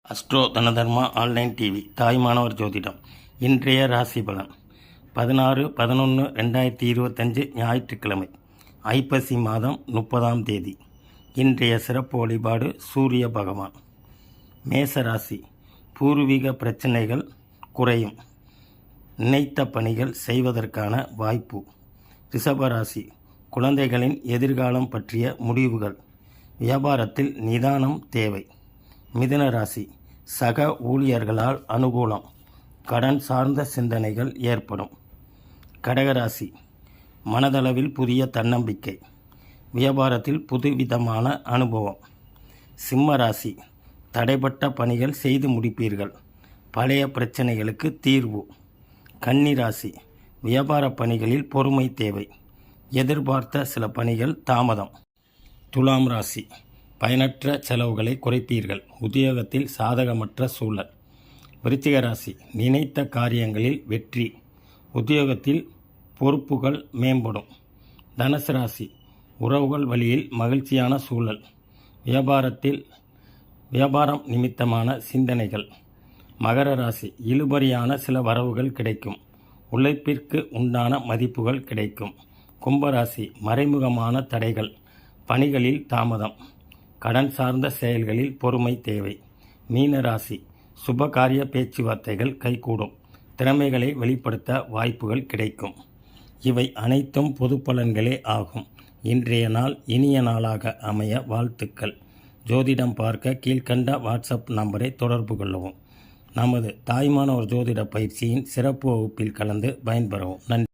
Astro தனதர்மா online TV Thayumanavar ஜோதிடம். இன்றைய ராசி பலன் 16/11/2025 ஞாயிற்றுக்கிழமை, ஐப்பசி மாதம் 30ஆம் தேதி. இன்றைய சிறப்பு வழிபாடு சூரிய பகவான். மேச ராசி, பூர்வீக பிரச்சனைகள் குறையும், நினைத்த பணிகள் செய்வதற்கான வாய்ப்பு. ரிஷபராசி, குழந்தைகளின் எதிர்காலம் பற்றிய முடிவுகள், வியாபாரத்தில் நிதானம் தேவை. மிதுன ராசி, சக ஊழியர்களால் அனுகூலம், கடன் சார்ந்த சிந்தனைகள் ஏற்படும். கடகராசி, மனதளவில் புதிய தன்னம்பிக்கை, வியாபாரத்தில் புதுவிதமான அனுபவம். சிம்ம ராசி, தடைப்பட்ட பணிகள் செய்து முடிப்பீர்கள், பழைய பிரச்சனைகளுக்கு தீர்வு. கன்னி ராசி, வியாபார பணிகளில் பொறுமை தேவை, எதிர்பார்த்த சில பணிகள் தாமதம். துலாம் ராசி, பயனற்ற செலவுகளை குறைப்பீர்கள், உத்தியோகத்தில் சாதகமற்ற சூழல். விருச்சிக ராசி, நினைத்த காரியங்களில் வெற்றி, உத்தியோகத்தில் பொறுப்புகள் மேம்படும். தனுசு ராசி, உறவுகள் வழியில் மகிழ்ச்சியான சூழல், வியாபாரம் நிமித்தமான சிந்தனைகள். மகர ராசி, இழுபறியான சில வரவுகள் கிடைக்கும், உழைப்பிற்கு உண்டான மதிப்புகள் கிடைக்கும். கும்பராசி, மறைமுகமான தடைகள், பணிகளில் தாமதம், கடன் சார்ந்த செயல்களில் பொறுமை தேவை. மீனராசி, சுபகாரிய பேச்சுவார்த்தைகள் கைகூடும், திறமைகளை வெளிப்படுத்த வாய்ப்புகள் கிடைக்கும். இவை அனைத்தும் பொது பலன்களே ஆகும். இன்றைய நாள் இனிய நாளாக அமைய வாழ்த்துக்கள். ஜோதிடம் பார்க்க கீழ்கண்ட வாட்ஸ்அப் நம்பரை தொடர்பு கொள்ளவும். நமது தாய்மானவர் ஜோதிட பயிற்சியின் சிறப்பு வகுப்பில் கலந்து பயன்பெறவும். நன்றி.